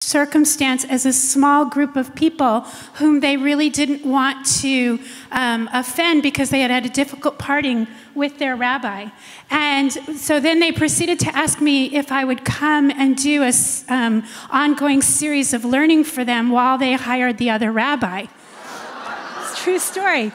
circumstance as a small group of people whom they really didn't want to offend because they had had a difficult parting with their rabbi. And so then they proceeded to ask me if I would come and do an ongoing series of learning for them while they hired the other rabbi. It's a true story.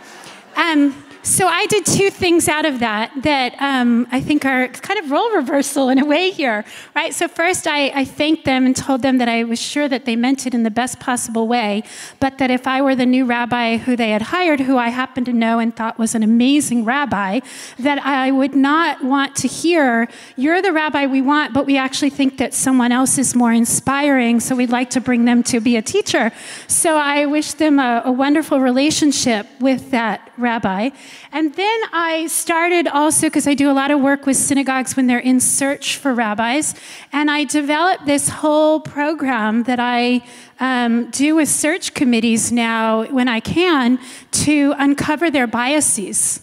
So I did two things out of that I think are kind of role reversal in a way here, right? So first I thanked them and told them that I was sure that they meant it in the best possible way, but that if I were the new rabbi who they had hired, who I happened to know and thought was an amazing rabbi, that I would not want to hear, you're the rabbi we want, but we actually think that someone else is more inspiring, so we'd like to bring them to be a teacher. So I wished them a wonderful relationship with that rabbi. And then I started also, because I do a lot of work with synagogues when they're in search for rabbis, and I developed this whole program that I do with search committees now when I can to uncover their biases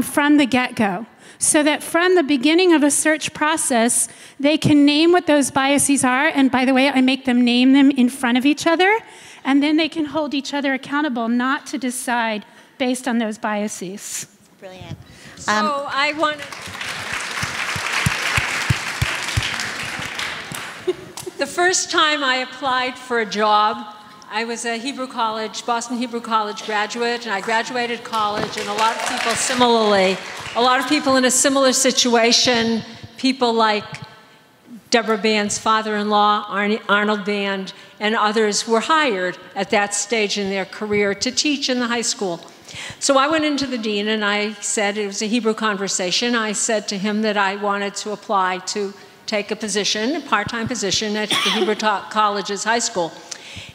from the get-go. So that from the beginning of a search process, they can name what those biases are, and by the way, I make them name them in front of each other, and then they can hold each other accountable not to decide based on those biases. Brilliant. So I want the first time I applied for a job, I was a Boston Hebrew College graduate, and I graduated college, and a lot of people similarly, a lot of people in a similar situation, people like Deborah Band's father-in-law, Arnold Band, and others were hired at that stage in their career to teach in the high school. So I went into the dean and I said, it was a Hebrew conversation, I said to him that I wanted to apply to take a position, a part-time position at the Hebrew College's high school.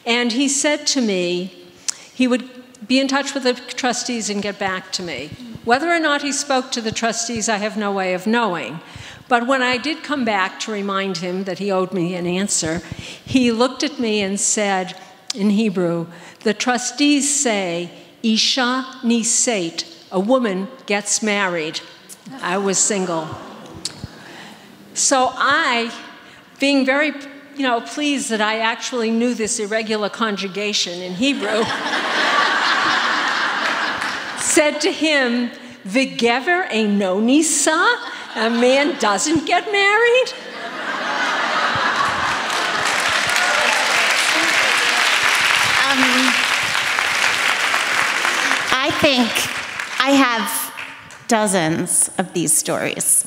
And he said to me he would be in touch with the trustees and get back to me. Whether or not he spoke to the trustees, I have no way of knowing. But when I did come back to remind him that he owed me an answer, he looked at me and said in Hebrew, the trustees say, Isha nisait, a woman gets married. I was single. So I, being very, pleased that I actually knew this irregular conjugation in Hebrew, said to him, V'gever eino nisa, a man doesn't get married? I think I have dozens of these stories.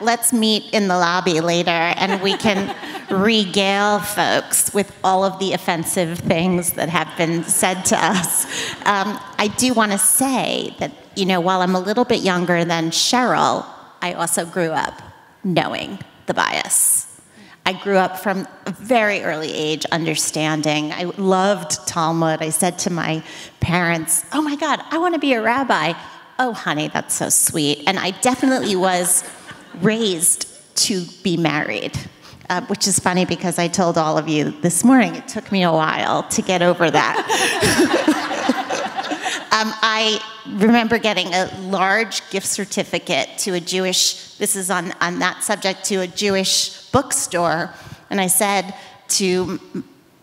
Let's meet in the lobby later and we can regale folks with all of the offensive things that have been said to us. I do want to say that, while I'm a little bit younger than Cheryl, I also grew up knowing the bias. I grew up from a very early age understanding. I loved Talmud. I said to my parents, oh my God, I want to be a rabbi. Oh, honey, that's so sweet. And I definitely was raised to be married, which is funny because I told all of you this morning it took me a while to get over that. I remember getting a large gift certificate to a Jewish, this is on that subject, to a Jewish bookstore, and I said to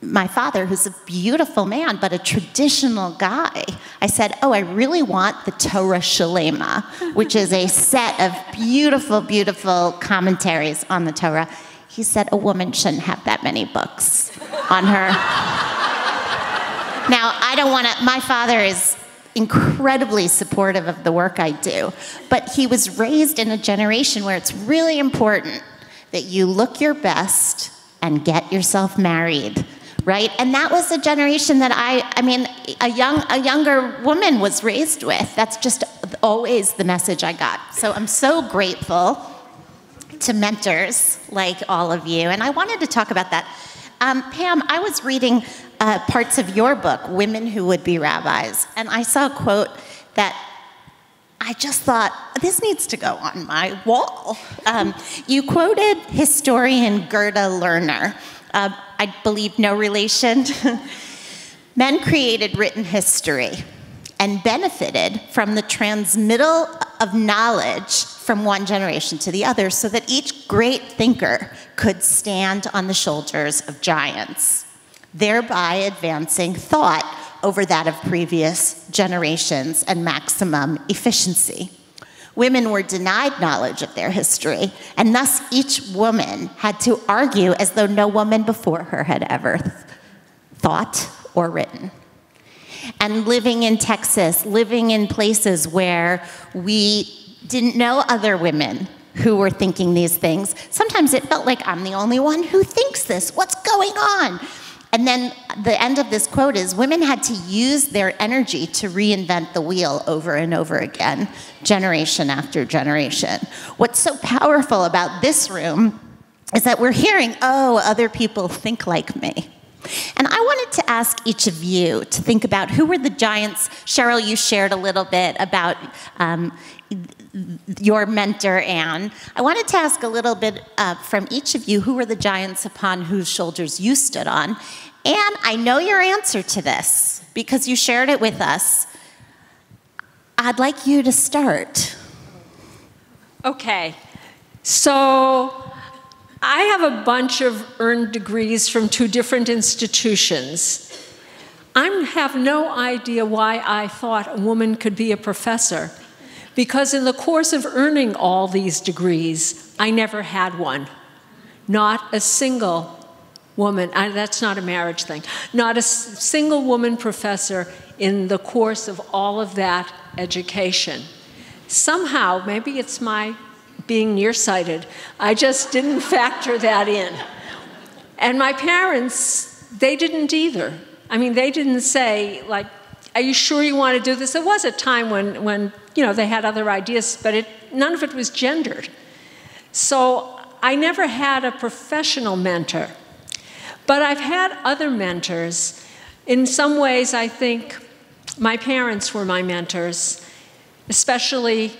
my father, who's a beautiful man, but a traditional guy, I said, oh, I really want the Torah Shalema, which is a set of beautiful, beautiful commentaries on the Torah. He said, a woman shouldn't have that many books on her. Now, I don't want to, my father is incredibly supportive of the work I do, but he was raised in a generation where it's really important that you look your best and get yourself married, right? And that was a generation that a younger woman was raised with. That's just always the message I got. So I'm so grateful to mentors like all of you. And I wanted to talk about that. Pam, I was reading parts of your book, Women Who Would Be Rabbis, and I saw a quote that I just thought, this needs to go on my wall. You quoted historian Gerda Lerner. I believe no relation. Men created written history and benefited from the transmittal of knowledge from one generation to the other so that each great thinker could stand on the shoulders of giants, thereby advancing thought over that of previous generations and maximum efficiency. Women were denied knowledge of their history, and thus each woman had to argue as though no woman before her had ever thought or written. And living in Texas, living in places where we didn't know other women who were thinking these things, sometimes it felt like I'm the only one who thinks this. What's going on? And then the end of this quote is, women had to use their energy to reinvent the wheel over and over again, generation after generation. What's so powerful about this room is that we're hearing, oh, other people think like me. And I wanted to ask each of you to think about who were the giants. Cheryl, you shared a little bit about your mentor, Anne. I wanted to ask a little bit from each of you, who were the giants upon whose shoulders you stood on? Anne, I know your answer to this because you shared it with us. I'd like you to start. Okay, so I have a bunch of earned degrees from 2 different institutions. I have no idea why I thought a woman could be a professor, because in the course of earning all these degrees, I never had one. Not a single woman, that's not a marriage thing, not a single woman professor in the course of all of that education. Somehow, maybe it's my being nearsighted, I just didn't factor that in. And my parents, they didn't either. I mean, they didn't say, like, are you sure you want to do this? There was a time when you know, they had other ideas, but none of it was gendered. So I never had a professional mentor. But I've had other mentors. In some ways, I think my parents were my mentors, especially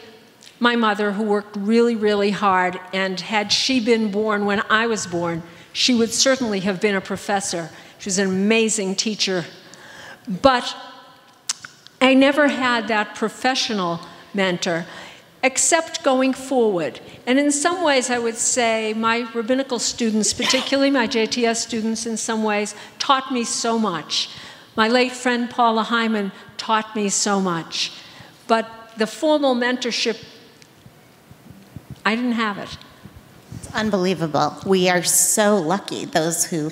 my mother, who worked really, really hard, and had she been born when I was born, she would certainly have been a professor. She was an amazing teacher. But I never had that professional mentor, except going forward. And in some ways, I would say my rabbinical students, particularly my JTS students in some ways, taught me so much. My late friend Paula Hyman taught me so much. But the formal mentorship, I didn't have it. It's unbelievable. We are so lucky, those who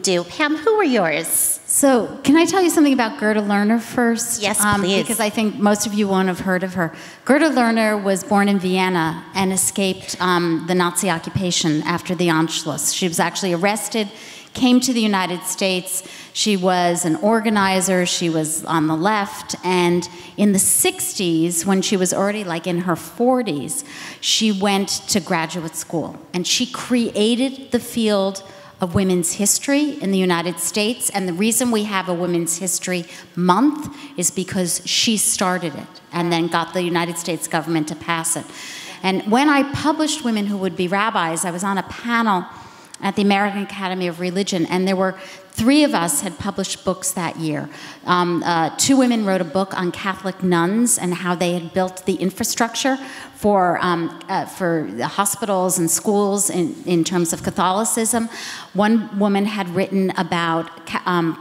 do. Pam, who were yours? So, can I tell you something about Gerda Lerner first? Yes, please. Because I think most of you won't have heard of her. Gerda Lerner was born in Vienna and escaped the Nazi occupation after the Anschluss. She was actually arrested, came to the United States. She was an organizer. She was on the left. And in the 60s, when she was already like in her 40s, she went to graduate school. And she created the field of women's history in the United States, and the reason we have a Women's History Month is because she started it and then got the United States government to pass it. And when I published Women Who Would Be Rabbis, I was on a panel at the American Academy of Religion, and there were 3 of us had published books that year. 2 women wrote a book on Catholic nuns and how they had built the infrastructure for the hospitals and schools in terms of Catholicism. One woman had written about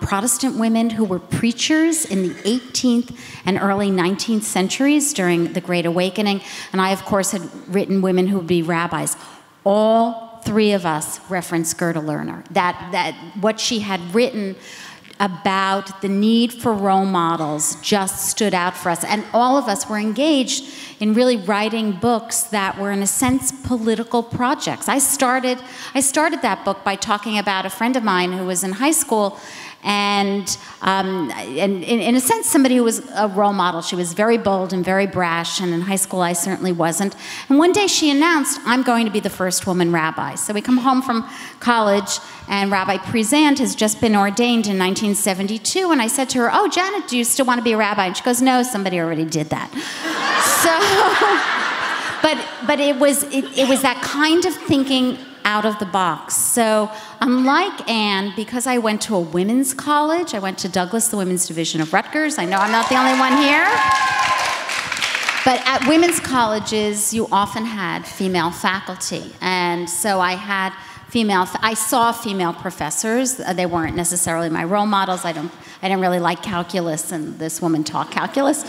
Protestant women who were preachers in the 18th and early 19th centuries during the Great Awakening. And I, of course, had written Women Who Would Be Rabbis. All 3 of us referenced Gerda Lerner, that what she had written about the need for role models just stood out for us. And all of us were engaged in really writing books that were, in a sense, political projects. I started that book by talking about a friend of mine who was in high school, and in a sense, somebody who was a role model. She was very bold and very brash, and in high school I certainly wasn't. And one day she announced, I'm going to be the first woman rabbi. So we come home from college, and Rabbi Prezant has just been ordained in 1972, and I said to her, oh, Janet, do you still want to be a rabbi? And she goes, no, somebody already did that. But it was that kind of thinking out of the box. So unlike Anne, because I went to a women's college, I went to Douglas, the women's division of Rutgers. I know I'm not the only one here. But at women's colleges, you often had female faculty. And so I had I saw female professors. They weren't necessarily my role models. I didn't really like calculus, and this woman taught calculus.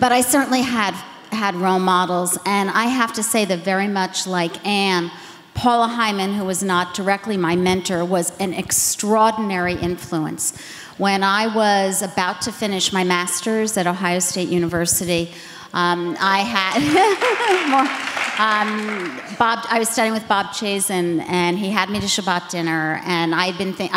But I certainly had role models, and I have to say that very much like Anne, Paula Hyman, who was not directly my mentor, was an extraordinary influence. When I was about to finish my master's at Ohio State University, I had I was studying with Bob Chazen, and he had me to Shabbat dinner, and I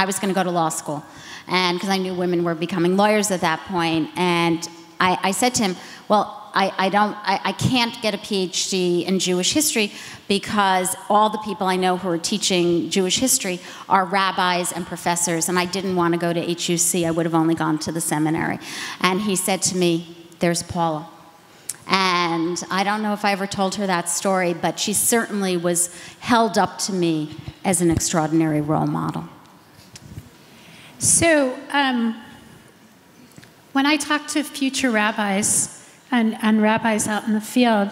was going to go to law school, and because I knew women were becoming lawyers at that point, and I said to him, well, I can't get a PhD in Jewish history because all the people I know who are teaching Jewish history are rabbis and professors, and I didn't want to go to HUC. I would have only gone to the seminary. And he said to me, there's Paula. And I don't know if I ever told her that story, but she certainly was held up to me as an extraordinary role model. So when I talk to future rabbis and rabbis out in the field,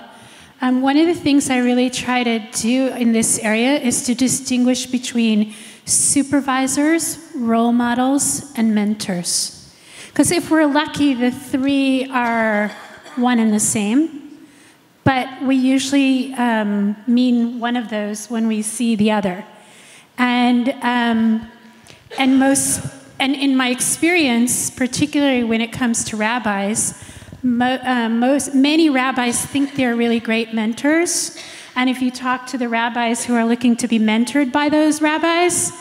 one of the things I really try to do in this area is to distinguish between supervisors, role models, and mentors. Because if we're lucky, the three are one and the same, but we usually mean one of those when we see the other. And in my experience, particularly when it comes to rabbis, many rabbis think they're really great mentors. And if you talk to the rabbis who are looking to be mentored by those rabbis,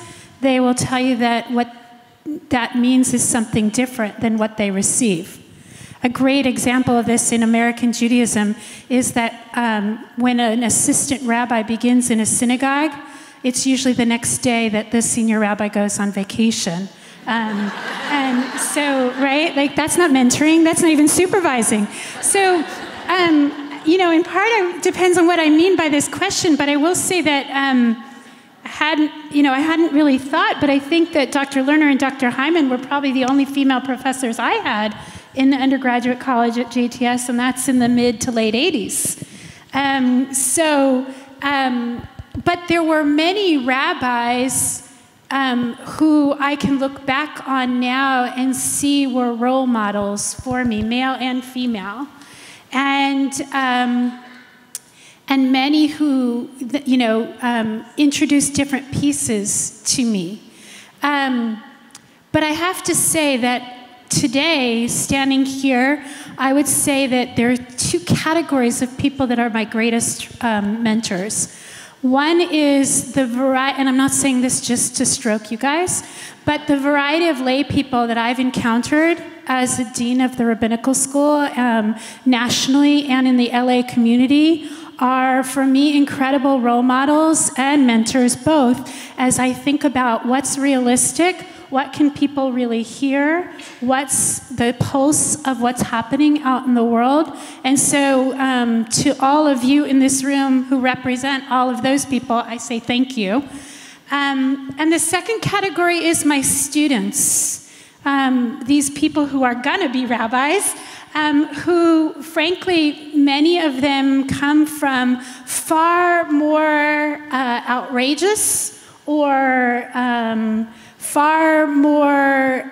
they will tell you that what that means is something different than what they receive. A great example of this in American Judaism is that when an assistant rabbi begins in a synagogue, it's usually the next day that the senior rabbi goes on vacation. And so, right, like that's not mentoring, that's not even supervising. So, in part it depends on what I mean by this question, but I will say that I hadn't really thought, but I think that Dr. Lerner and Dr. Hyman were probably the only female professors I had in the undergraduate college at JTS, and that's in the mid to late 80s. But there were many rabbis who I can look back on now and see were role models for me, male and female. And many who, introduced different pieces to me. But I have to say that today, standing here, I would say that there are two categories of people that are my greatest mentors. One is the variety, and I'm not saying this just to stroke you guys, but the variety of lay people that I've encountered as a dean of the rabbinical school nationally and in the LA community are, for me, incredible role models and mentors both, as I think about what's realistic, what can people really hear, what's the pulse of what's happening out in the world. And so to all of you in this room who represent all of those people, I say thank you. And the second category is my students, these people who are gonna be rabbis, who, frankly, many of them come from far more outrageous or far more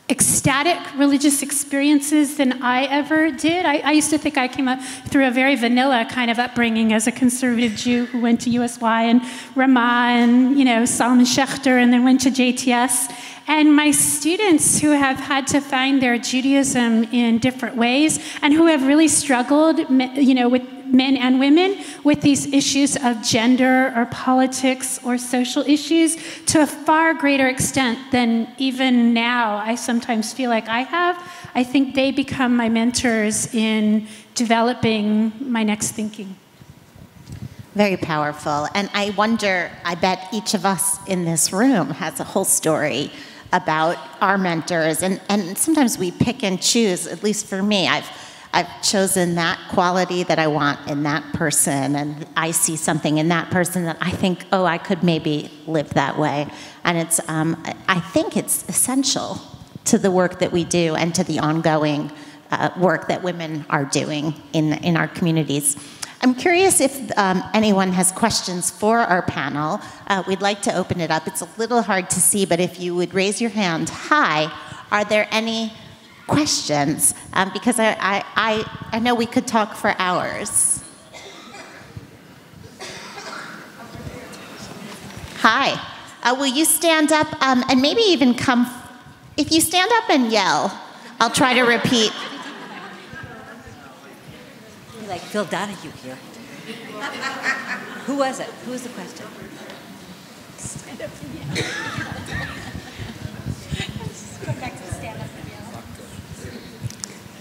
ecstatic religious experiences than I ever did. I used to think I came up through a very vanilla kind of upbringing as a conservative Jew who went to USY and Ramah and, Solomon Schechter, and then went to JTS. And my students who have had to find their Judaism in different ways and who have really struggled, with men and women with these issues of gender or politics or social issues to a far greater extent than even now I sometimes feel like I have. I think they become my mentors in developing my next thinking. Very powerful. And I wonder, I bet each of us in this room has a whole story about our mentors. And sometimes we pick and choose, at least for me. I've chosen that quality that I want in that person, and I see something in that person that I think, oh, I could maybe live that way. And it's, I think it's essential to the work that we do and to the ongoing work that women are doing in our communities. I'm curious if anyone has questions for our panel. We'd like to open it up. It's a little hard to see, but if you would raise your hand. Hi, are there any questions? Because I know we could talk for hours. Hi. Will you stand up and maybe even come? If you stand up and yell, I'll try to repeat. You're like Phil Donahue here. Who was it? Who was the question? Stand up and yell.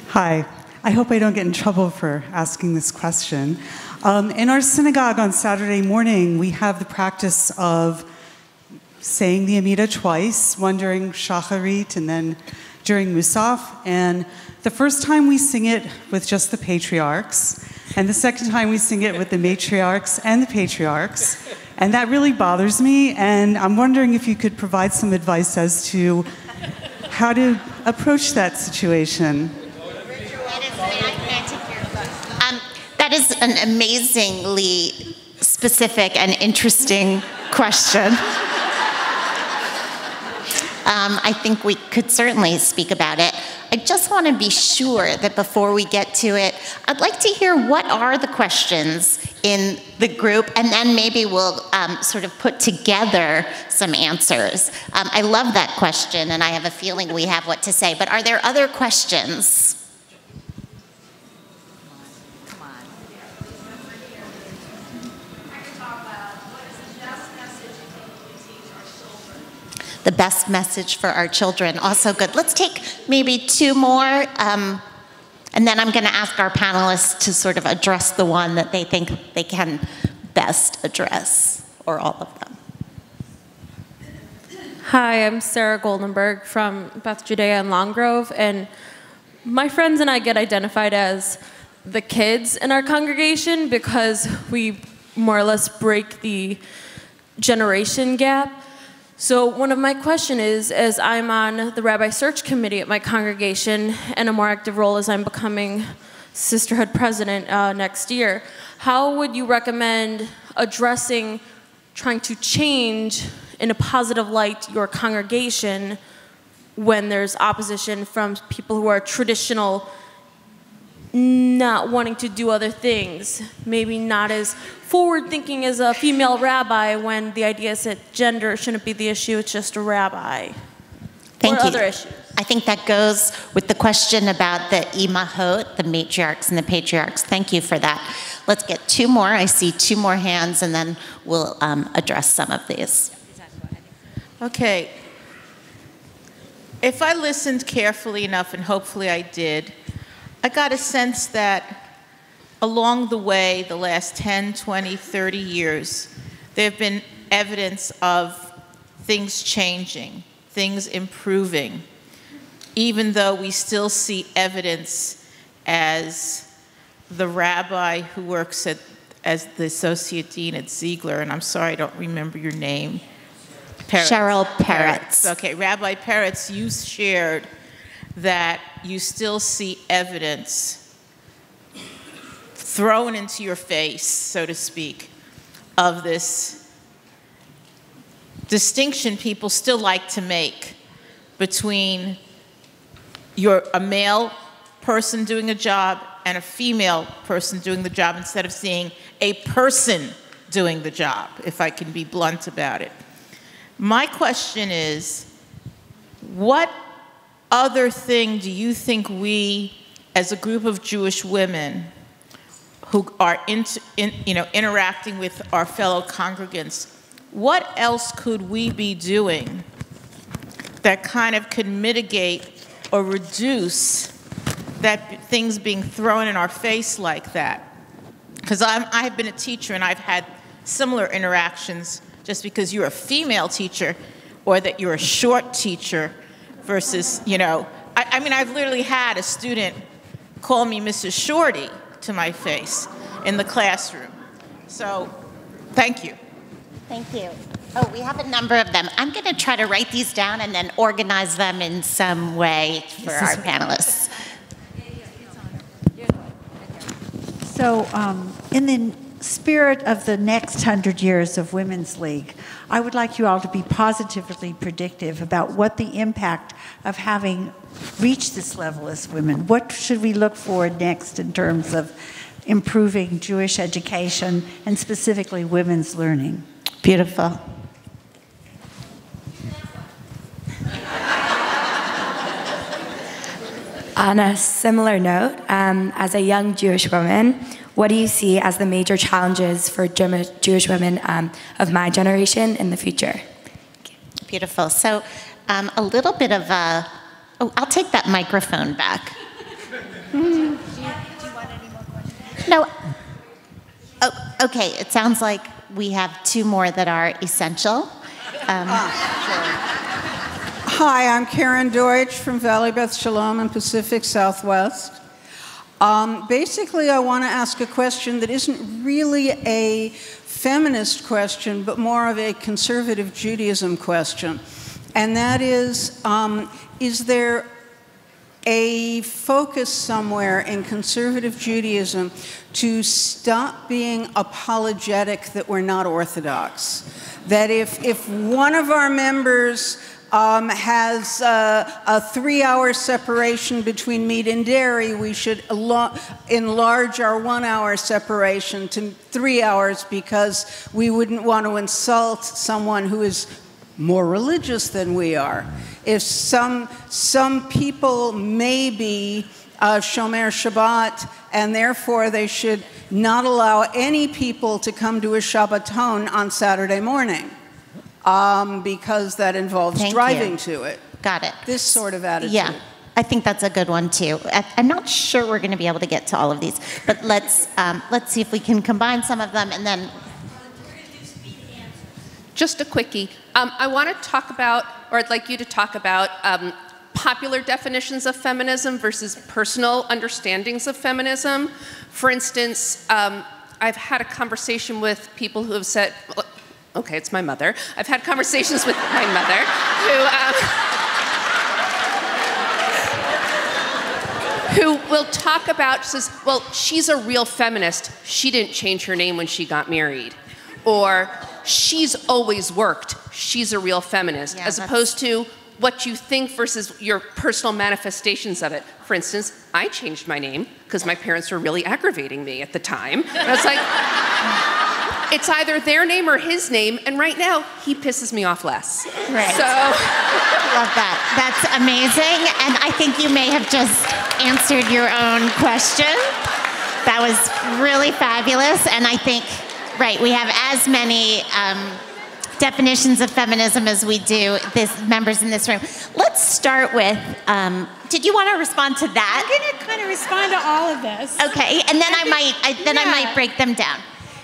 Hi. I hope I don't get in trouble for asking this question. In our synagogue on Saturday morning, we have the practice of saying the Emerita twice, one during Shacharit and then during Musaf. And the first time we sing it with just the patriarchs, and the second time we sing it with the matriarchs and the patriarchs. And that really bothers me, and I'm wondering if you could provide some advice as to how to approach that situation. That is an amazingly specific and interesting question. I think we could certainly speak about it. I just want to be sure that before we get to it, I'd like to hear what are the questions in the group, and then maybe we'll sort of put together some answers. I love that question, and I have a feeling we have what to say, but are there other questions? The best message for our children. Also good. Let's take maybe two more, and then I'm going to ask our panelists to sort of address the one that they think they can best address, or all of them. Hi, I'm Sarah Goldenberg from Beth Judea in Long Grove, and my friends and I get identified as the kids in our congregation because we more or less break the generation gap. So one of my questions is, as I'm on the Rabbi Search Committee at my congregation, and a more active role as I'm becoming Sisterhood President next year, how would you recommend addressing trying to change in a positive light your congregation when there's opposition from people who are traditional, not wanting to do other things, maybe not as forward-thinking as a female rabbi, when the idea is that gender shouldn't be the issue, it's just a rabbi? Thank you. Other issues. I think that goes with the question about the imahot, the matriarchs and the patriarchs. Thank you for that. Let's get two more. I see two more hands, and then we'll address some of these. Okay. If I listened carefully enough, and hopefully I did, I got a sense that along the way, the last 10, 20, 30 years, there have been evidence of things changing, things improving, even though we still see evidence as the rabbi who works as the associate dean at Ziegler, and I'm sorry, I don't remember your name. Cheryl Peretz. Okay, Rabbi Peretz, you shared that you still see evidence thrown into your face, so to speak, of this distinction people still like to make between a male person doing a job and a female person doing the job, instead of seeing a person doing the job, if I can be blunt about it. My question is, what other thing do you think we, as a group of Jewish women who are interacting with our fellow congregants, what else could we be doing that kind of could mitigate or reduce that things being thrown in our face like that? Because I've been a teacher, and I've had similar interactions. Just because you're a female teacher, or that you're a short teacher versus, I mean, I've literally had a student call me Mrs. Shorty to my face in the classroom. So, thank you. Thank you. Oh, we have a number of them. I'm going to try to write these down and then organize them in some way for our panelists. So in the spirit of the next 100 years of Women's League, I would like you all to be positively predictive about what the impact of having reached this level as women. What should we look for next in terms of improving Jewish education and specifically women's learning? Beautiful. On a similar note, as a young Jewish woman, what do you see as the major challenges for Jewish women of my generation in the future? Beautiful. So a little bit of a, oh, I'll take that microphone back. Do you want any more questions? No. Oh, okay, it sounds like we have two more that are essential. Hi, I'm Karen Deutsch from Valley Beth Shalom in Pacific Southwest. Basically, I want to ask a question that isn't really a feminist question, but more of a conservative Judaism question. And that is there a focus somewhere in conservative Judaism to stop being apologetic that we're not Orthodox? That if one of our members has a 3-hour separation between meat and dairy, we should enlarge our 1-hour separation to 3 hours because we wouldn't want to insult someone who is more religious than we are. If some people may be Shomer Shabbat, and therefore they should not allow any people to come to a Shabbaton on Saturday morning. Because that involves driving to it. Got it. This sort of attitude. Yeah, I think that's a good one too. I'm not sure we're going to be able to get to all of these, but let's see if we can combine some of them and then. Just a quickie. I want to talk about, or I'd like you to talk about popular definitions of feminism versus personal understandings of feminism. For instance, I've had a conversation with people who have said, okay, it's my mother. I've had conversations with my mother who will talk about, says, well, she's a real feminist. She didn't change her name when she got married. Or she's always worked. She's a real feminist. As opposed to what you think versus your personal manifestations of it. For instance, I changed my name because my parents were really aggravating me at the time. And I was like, it's either their name or his name, and right now, he pisses me off less. Right. So, love that. That's amazing, and I think you may have just answered your own question. That was really fabulous, and I think, right, we have as many definitions of feminism as we do members in this room. Let's start with, did you want to respond to that? I'm going to kind of respond to all of this. Okay, and then I might break them down.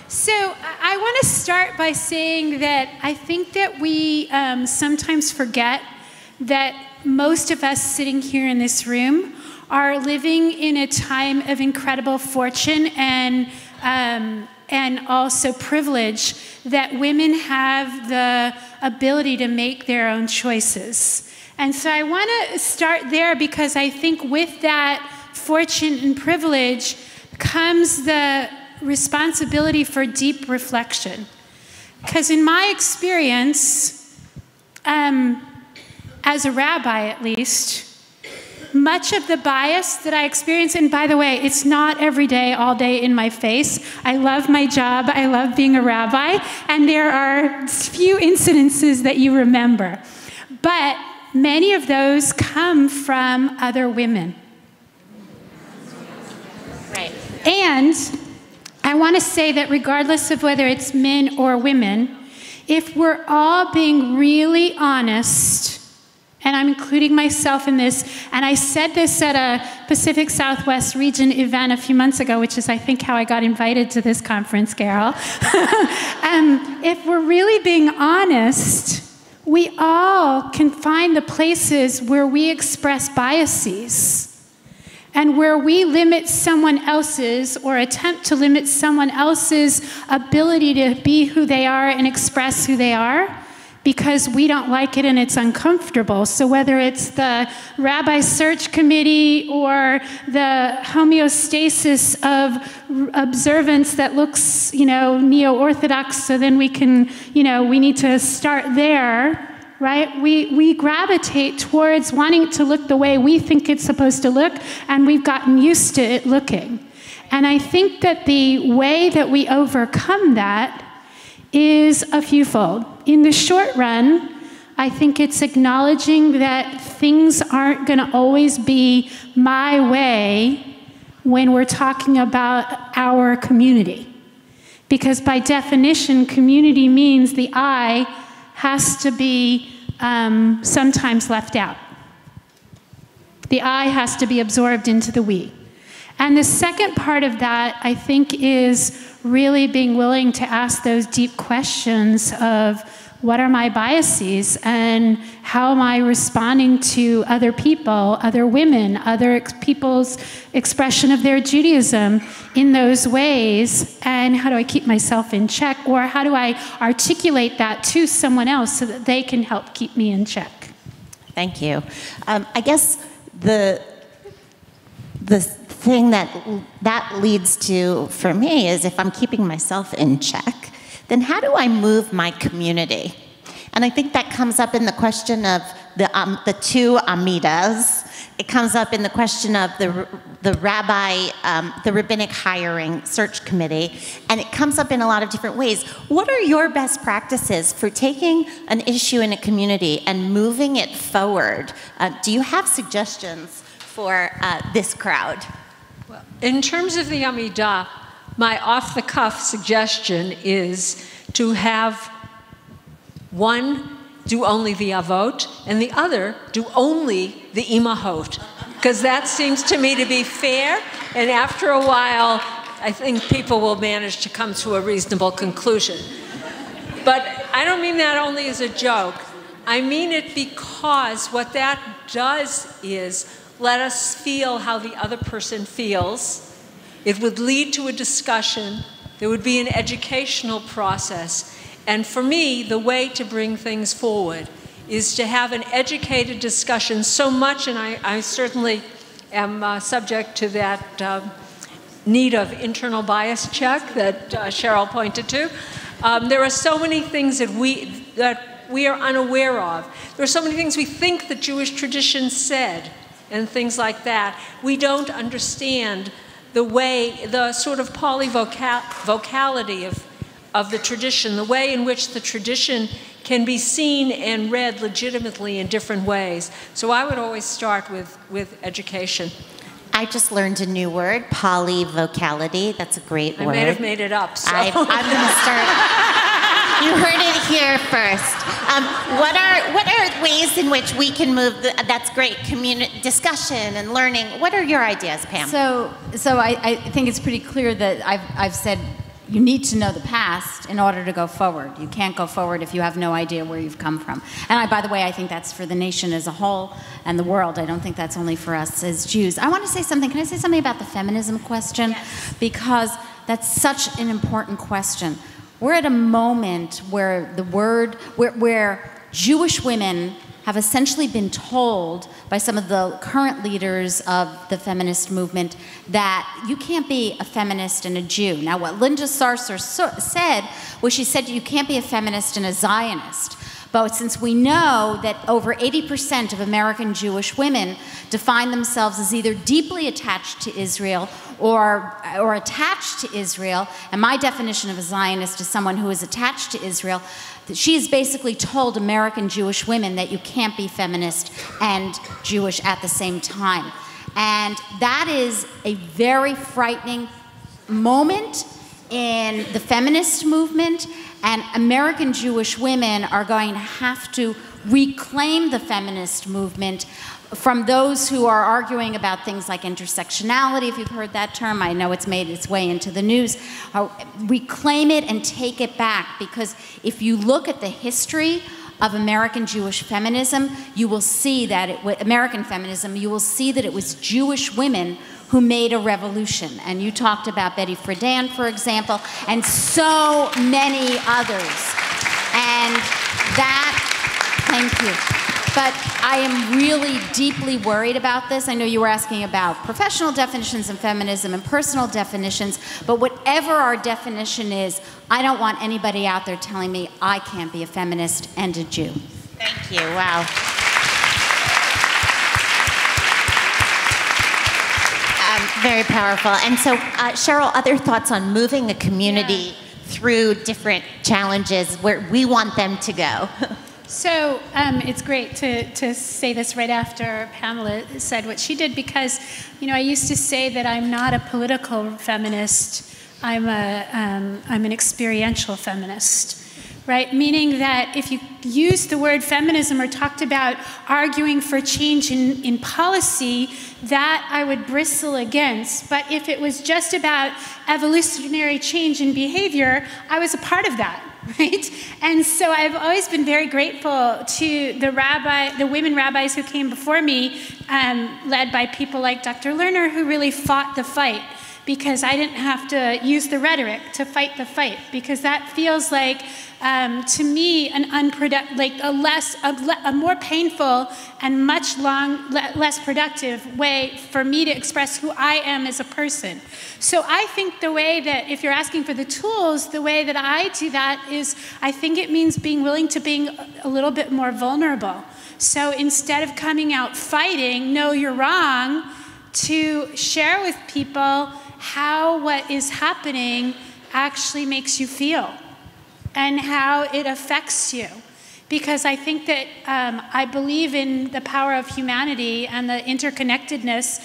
So I want to start by saying that I think that we sometimes forget that most of us sitting here in this room are living in a time of incredible fortune and also privilege, that women have the ability to make their own choices. And so I want to start there because I think with that fortune and privilege comes the responsibility for deep reflection. Because in my experience, as a rabbi at least, much of the bias that I experience, and by the way, it's not every day, all day in my face. I love my job, I love being a rabbi, and there are few incidences that you remember. But many of those come from other women. Right. And I want to say that regardless of whether it's men or women, if we're all being really honest, and I'm including myself in this, and I said this at a Pacific Southwest region event a few months ago, which is, I think, how I got invited to this conference, Carol. If we're really being honest, we all can find the places where we express biases and where we limit someone else's or attempt to limit someone else's ability to be who they are and express who they are. because we don't like it and it's uncomfortable. So whether it's the Rabbi Search Committee or the homeostasis of observance that looks, neo-Orthodox, so then we can, we need to start there, right? We gravitate towards wanting to look the way we think it's supposed to look, and we've gotten used to it looking. And I think that the way that we overcome that is a fewfold. In the short run, I think it's acknowledging that things aren't going to always be my way when we're talking about our community. Because by definition, community means the I has to be sometimes left out. The I has to be absorbed into the we. And the second part of that, I think, is really being willing to ask those deep questions of what are my biases and how am I responding to other people, other women, other people's expression of their Judaism in those ways, and how do I keep myself in check, or how do I articulate that to someone else so that they can help keep me in check? Thank you. I guess the thing that leads to, for me, is if I'm keeping myself in check, then how do I move my community? And I think that comes up in the question of the two Amidas. It comes up in the question of the rabbi, the rabbinic hiring search committee, and it comes up in a lot of different ways. What are your best practices for taking an issue in a community and moving it forward? Do you have suggestions for this crowd? Well, in terms of the Amidah, my off-the-cuff suggestion is to have one do only the avot, and the other do only the imahot, because that seems to me to be fair, and after a while, I think people will manage to come to a reasonable conclusion. But I don't mean that only as a joke. I mean it because what that does is let us feel how the other person feels. It would lead to a discussion. There would be an educational process. And for me, the way to bring things forward is to have an educated discussion so much, and I certainly am subject to that need of internal bias check that Cheryl pointed to. There are so many things that we are unaware of. There are so many things we think the Jewish tradition said and things like that. We don't understand the sort of polyvocality of the tradition, the way in which the tradition can be seen and read legitimately in different ways. So I would always start with education. I just learned a new word, polyvocality. That's a great word. I may have made it up. So. I'm going to start. You heard it here first. What are ways in which we can move? That's great. Discussion and learning. What are your ideas, Pam? So I think it's pretty clear that I've said you need to know the past in order to go forward. You can't go forward if you have no idea where you've come from. And by the way, I think that's for the nation as a whole and the world. I don't think that's only for us as Jews. I want to say something. Can I say something about the feminism question? Yes. Because that's such an important question. We're at a moment where where Jewish women have essentially been told by some of the current leaders of the feminist movement that you can't be a feminist and a Jew. Now, what Linda Sarsour said was she said you can't be a feminist and a Zionist. But since we know that over 80% of American Jewish women define themselves as either deeply attached to Israel or attached to Israel, and my definition of a Zionist is someone who is attached to Israel, she has basically told American Jewish women that you can't be feminist and Jewish at the same time. And that is a very frightening moment in the feminist movement, and American Jewish women are going to have to reclaim the feminist movement from those who are arguing about things like intersectionality, if you've heard that term. I know it's made its way into the news. Reclaim it and take it back, because if you look at the history of American Jewish feminism, you will see that American feminism, you will see that it was Jewish women who made a revolution. And you talked about Betty Friedan, for example, and so many others. And Thank you. But I am really deeply worried about this. I know you were asking about professional definitions of feminism and personal definitions, but whatever our definition is, I don't want anybody out there telling me I can't be a feminist and a Jew. Thank you. Wow. Very powerful. And so, Cheryl, other thoughts on moving a community through different challenges where we want them to go? So it's great to say this right after Pamela said what she did, because, I used to say that I'm not a political feminist. I'm an experiential feminist, right? Meaning that if you use the word feminism or talked about arguing for change in policy, that I would bristle against. But if it was just about evolutionary change in behavior, I was a part of that. Right? And so I've always been very grateful to the women rabbis who came before me, led by people like Dr. Lerner, who really fought the fight, because I didn't have to use the rhetoric to fight the fight, because that feels like, to me, an a more painful and much less productive way for me to express who I am as a person. So I think the way that, if you're asking for the tools, the way that I do that is, I think it means being willing to be a little bit more vulnerable. So instead of coming out fighting, no, you're wrong, to share with people how what is happening actually makes you feel and how it affects you. Because I think that I believe in the power of humanity and the interconnectedness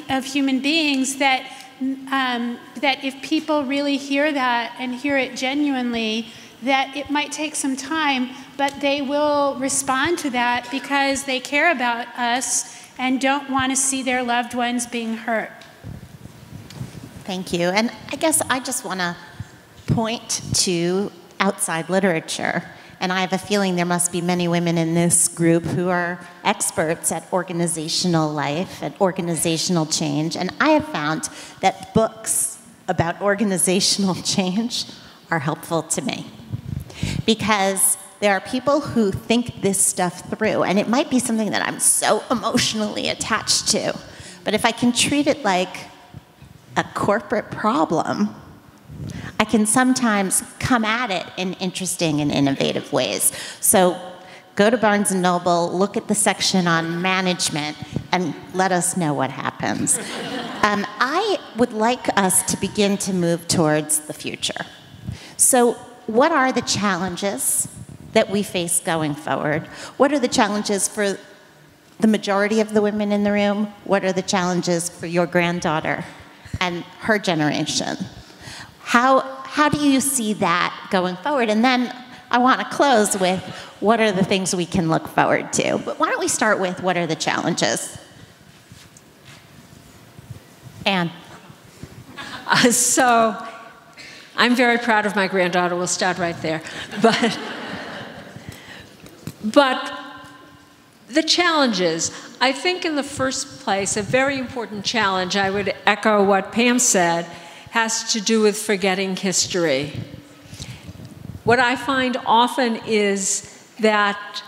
of human beings, that if people really hear that and hear it genuinely, that it might take some time, but they will respond to that because they care about us and don't want to see their loved ones being hurt. Thank you. And I guess I just want to point to outside literature. And I have a feeling there must be many women in this group who are experts at organizational life, at organizational change. And I have found that books about organizational change are helpful to me, because there are people who think this stuff through, and it might be something that I'm so emotionally attached to, but if I can treat it like a corporate problem, I can sometimes come at it in interesting and innovative ways. So go to Barnes & Noble, look at the section on management, and let us know what happens. I would like us to begin to move towards the future. So what are the challenges that we face going forward? What are the challenges for the majority of the women in the room? What are the challenges for your granddaughter and her generation? How do you see that going forward? And then I want to close with, what are the things we can look forward to? But why don't we start with, what are the challenges? Anne. So I'm very proud of my granddaughter. We'll start right there. But the challenges, I think in the first place, a very important challenge, I would echo what Pam said, has to do with forgetting history. What I find often is that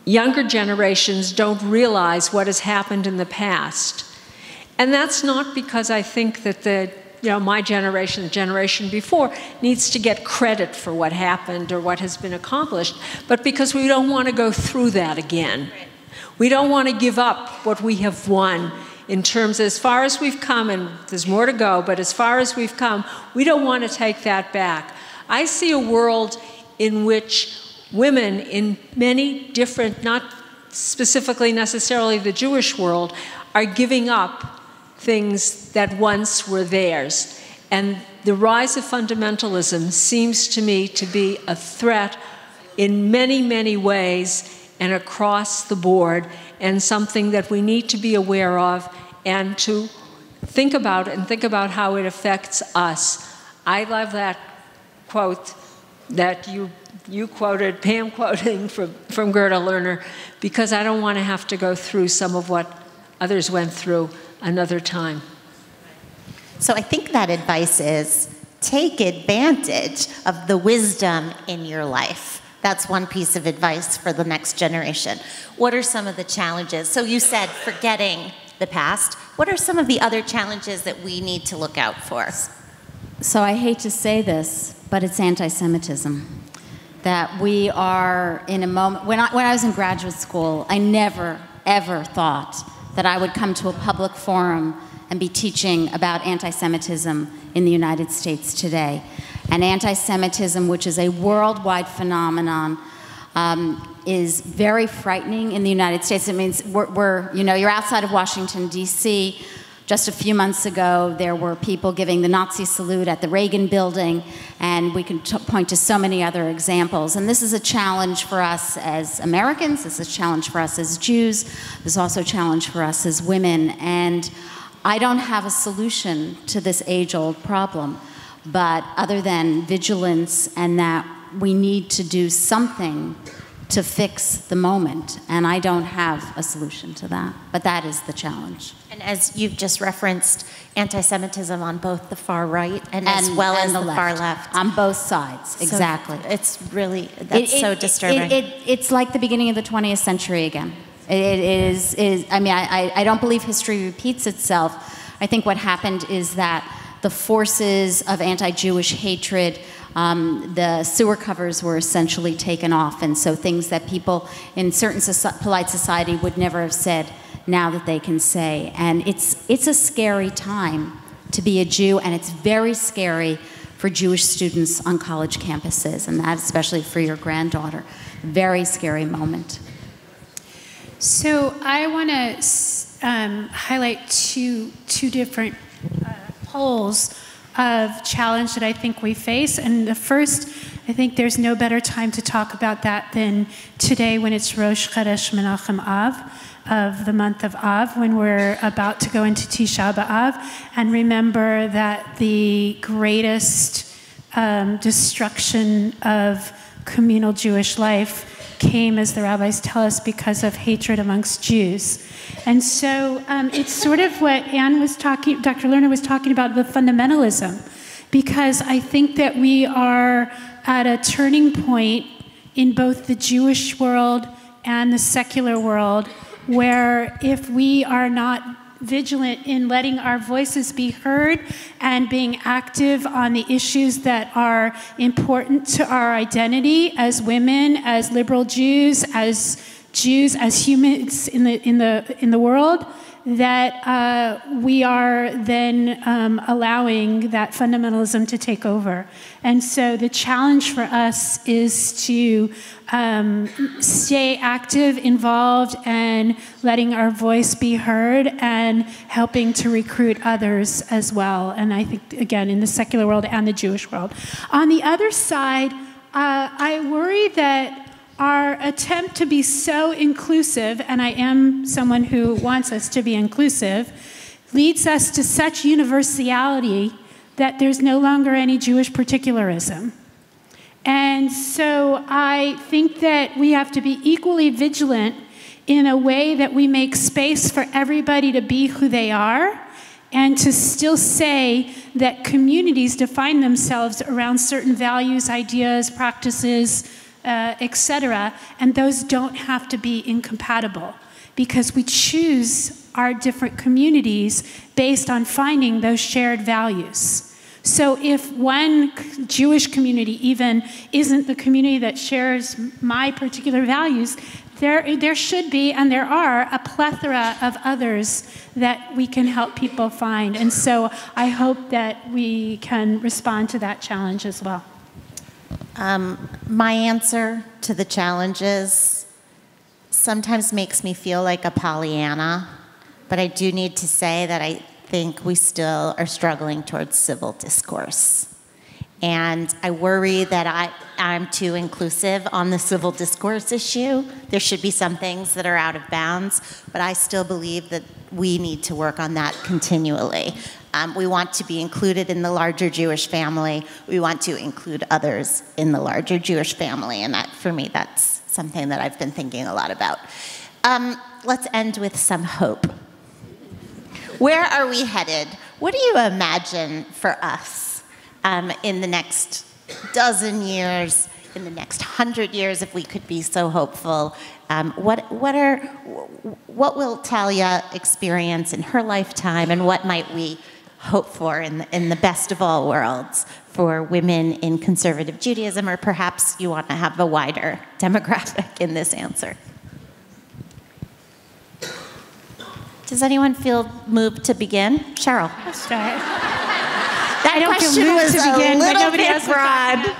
younger generations don't realize what has happened in the past. And that's not because I think that my generation, the generation before, needs to get credit for what happened or what has been accomplished, but because we don't want to go through that again. We don't want to give up what we have won in terms, as far as we've come, and there's more to go, but as far as we've come, we don't want to take that back. I see a world in which women in many different, not specifically necessarily the Jewish world, are giving up things that once were theirs. And the rise of fundamentalism seems to me to be a threat in many, many ways and across the board, and something that we need to be aware of and to think about, and think about how it affects us. I love that quote that you quoted, Pam quoting from Gerda Lerner, because I don't want to have to go through some of what others went through another time. So I think that advice is, take advantage of the wisdom in your life. That's one piece of advice for the next generation. What are some of the challenges? So you said forgetting the past. What are some of the other challenges that we need to look out for? So I hate to say this, but it's anti-Semitism. That we are in a moment, when I was in graduate school, I never, ever thought that I would come to a public forum and be teaching about anti-Semitism in the United States today. And anti-Semitism, which is a worldwide phenomenon, is very frightening in the United States. It means you're outside of Washington, D.C. Just a few months ago, there were people giving the Nazi salute at the Reagan building, and we can point to so many other examples. And this is a challenge for us as Americans. This is a challenge for us as Jews. This is also a challenge for us as women. And I don't have a solution to this age-old problem, but other than vigilance and that we need to do something to fix the moment. And I don't have a solution to that, but that is the challenge. And as you've just referenced, anti-Semitism on both the far right and as well as the far left. On both sides, exactly. So it's really, that's so disturbing. It's like the beginning of the 20th century again. I don't believe history repeats itself. I think what happened is that the forces of anti-Jewish hatred, the sewer covers were essentially taken off, and so things that people in certain polite society would never have said, now that they can say. And it's a scary time to be a Jew, and it's very scary for Jewish students on college campuses, and that especially for your granddaughter. Very scary moment. So I want to highlight two different poles of challenge that I think we face. And the first, I think there's no better time to talk about that than today when it's Rosh Chodesh Menachem Av, of the month of Av, when we're about to go into Tisha B'Av, and remember that the greatest destruction of communal Jewish life came, as the rabbis tell us, because of hatred amongst Jews. And so it's sort of what Dr. Lerner was talking about, the fundamentalism, because I think that we are at a turning point in both the Jewish world and the secular world, where if we are not vigilant in letting our voices be heard and being active on the issues that are important to our identity as women, as liberal Jews, as humans in the world, that we are then allowing that fundamentalism to take over. And so the challenge for us is to stay active, involved, and letting our voice be heard and helping to recruit others as well. And I think, again, in the secular world and the Jewish world. On the other side, I worry that our attempt to be so inclusive, and I am someone who wants us to be inclusive, leads us to such universality that there's no longer any Jewish particularism. And so I think that we have to be equally vigilant in a way that we make space for everybody to be who they are, and to still say that communities define themselves around certain values, ideas, practices, etc., and those don't have to be incompatible, because we choose our different communities based on finding those shared values. So if one Jewish community even isn't the community that shares my particular values, there should be, and there are, a plethora of others that we can help people find. And so I hope that we can respond to that challenge as well. My answer to the challenges sometimes makes me feel like a Pollyanna, but I do need to say that I think we still are struggling towards civil discourse. And I worry that I'm too inclusive on the civil discourse issue. There should be some things that are out of bounds, but I still believe that we need to work on that continually. We want to be included in the larger Jewish family. We want to include others in the larger Jewish family, and that, for me, that's something that I've been thinking a lot about. Let's end with some hope. Where are we headed? What do you imagine for us in the next dozen years, in the next 100 years, if we could be so hopeful, what will Talia experience in her lifetime, and what might we hope for in the best of all worlds for women in conservative Judaism, or perhaps you want to have a wider demographic in this answer? Does anyone feel moved to begin? Cheryl. I'll start. That I don't question feel moved was to begin, a but little nobody bit else broad.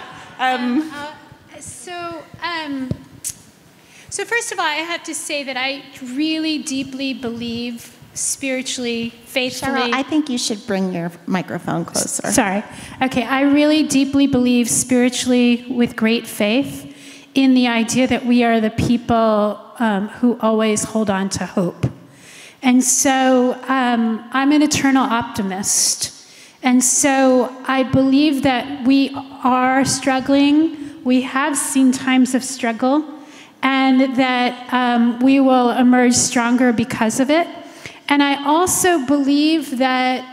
So first of all, I have to say that I really deeply believe spiritually, faithfully. Cheryl, I think you should bring your microphone closer. Sorry. Okay, I really deeply believe spiritually with great faith in the idea that we are the people who always hold on to hope. And so I'm an eternal optimist. And so I believe that we are struggling. We have seen times of struggle, and that we will emerge stronger because of it. And I also believe that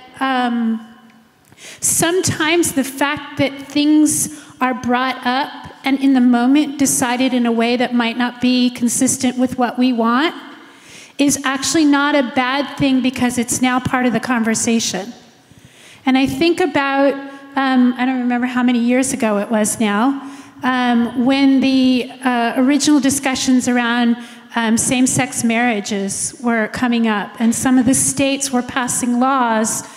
sometimes the fact that things are brought up and in the moment decided in a way that might not be consistent with what we want is actually not a bad thing, because it's now part of the conversation. And I think about, I don't remember how many years ago it was now, when the original discussions around same-sex marriages were coming up, and some of the states were passing laws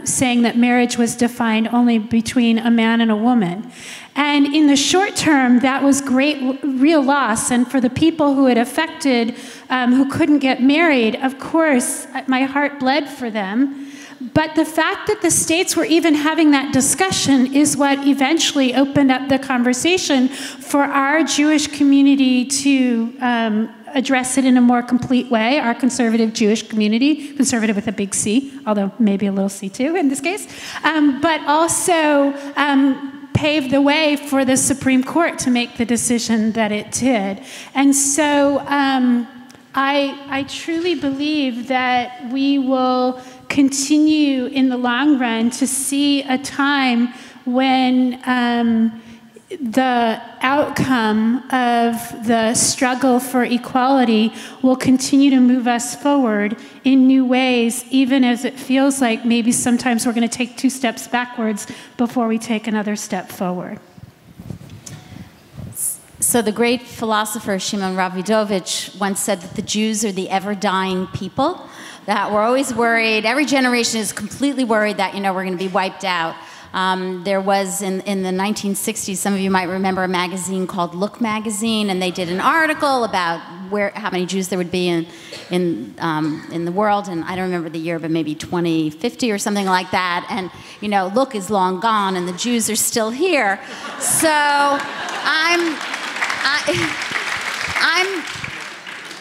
saying that marriage was defined only between a man and a woman. And in the short term, that was real loss. And for the people who it affected, who couldn't get married, of course, my heart bled for them. But the fact that the states were even having that discussion is what eventually opened up the conversation for our Jewish community to address it in a more complete way, our conservative Jewish community, conservative with a big C, although maybe a little C too in this case, but also paved the way for the Supreme Court to make the decision that it did. And so I truly believe that we will continue in the long run to see a time when the outcome of the struggle for equality will continue to move us forward in new ways, even as it feels like maybe sometimes we're going to take 2 steps backwards before we take another step forward. So the great philosopher Shimon Ravidovich once said that the Jews are the ever-dying people, that we're always worried. Every generation is completely worried that, we're going to be wiped out. There was in the 1960s, some of you might remember a magazine called Look Magazine, and they did an article about how many Jews there would be in the world, and I don't remember the year, but maybe 2050 or something like that. And Look is long gone, and the Jews are still here. So I'm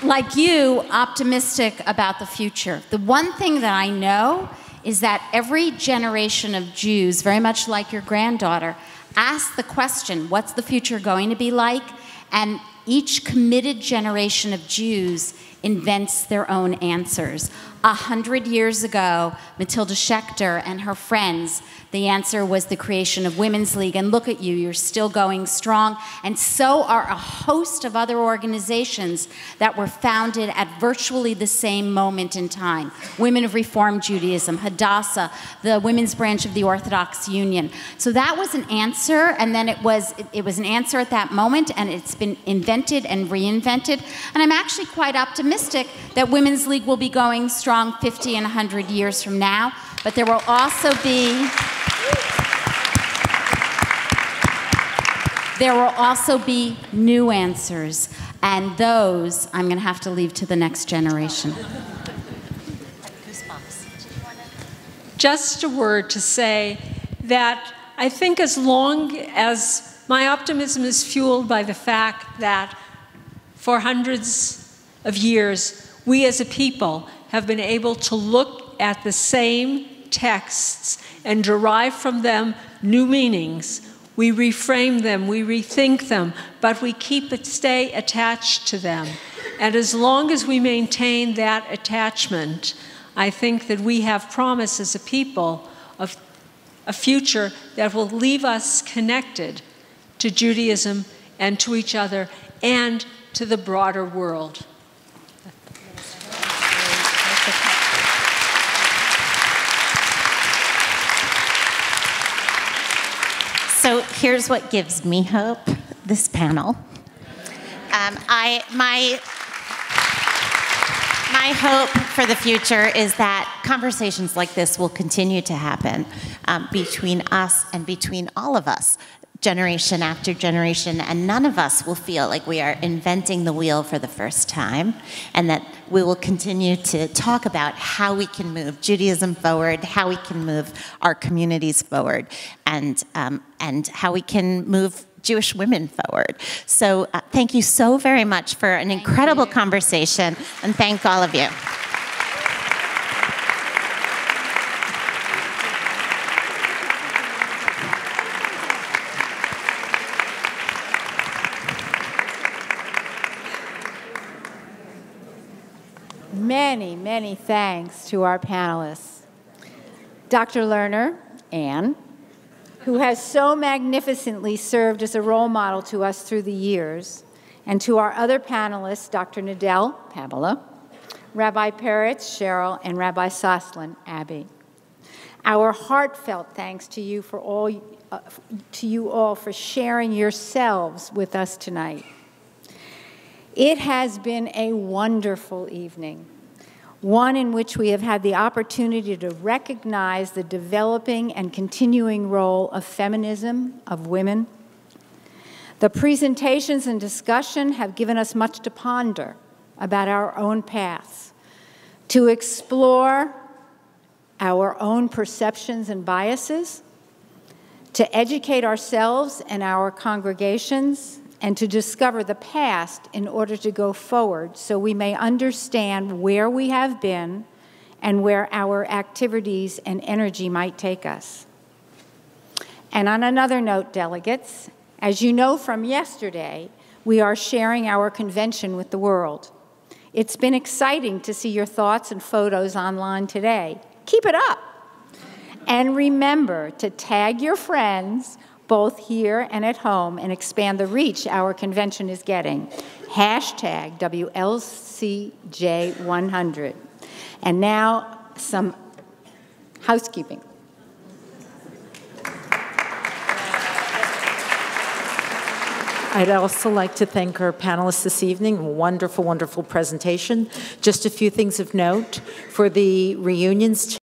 like you, optimistic about the future. The one thing that I know is that every generation of Jews, very much like your granddaughter, asks the question, what's the future going to be like? And each committed generation of Jews invents their own answers. 100 years ago, Mathilde Schechter and her friends, the answer was the creation of Women's League. And look at you, you're still going strong. And so are a host of other organizations that were founded at virtually the same moment in time. Women of Reform Judaism, Hadassah, the women's branch of the Orthodox Union. So that was an answer, and then it was an answer at that moment, and it's been invented and reinvented. And I'm actually quite optimistic that Women's League will be going strong 50 and 100 years from now. But there will also be new answers, and those I'm going to have to leave to the next generation. Just a word to say that I think as long as my optimism is fueled by the fact that for hundreds of years, we as a people have been able to look at the same texts and derive from them new meanings. We reframe them, we rethink them, but we stay attached to them. And as long as we maintain that attachment, I think that we have promise as a people of a future that will leave us connected to Judaism and to each other and to the broader world. So here's what gives me hope, this panel. My hope for the future is that conversations like this will continue to happen between us and between all of us, generation after generation, and none of us will feel like we are inventing the wheel for the first time, and that we will continue to talk about how we can move Judaism forward, how we can move our communities forward, and how we can move Jewish women forward. So thank you so very much for an incredible conversation, and thank all of you. Many, many thanks to our panelists. Dr. Lerner, Anne, who has so magnificently served as a role model to us through the years, and to our other panelists, Dr. Nadel, Pamela, Rabbi Peretz, Cheryl, and Rabbi Soslin, Abby. Our heartfelt thanks to you all for sharing yourselves with us tonight. It has been a wonderful evening, one in which we have had the opportunity to recognize the developing and continuing role of feminism, of women. The presentations and discussion have given us much to ponder about our own paths, to explore our own perceptions and biases, to educate ourselves and our congregations, and to discover the past in order to go forward so we may understand where we have been and where our activities and energy might take us. And on another note, delegates, as you know from yesterday, we are sharing our convention with the world. It's been exciting to see your thoughts and photos online today. Keep it up. And remember to tag your friends both here and at home, and expand the reach our convention is getting. Hashtag WLCJ100. And now, some housekeeping. I'd also like to thank our panelists this evening. Wonderful, wonderful presentation. Just a few things of note. For the reunions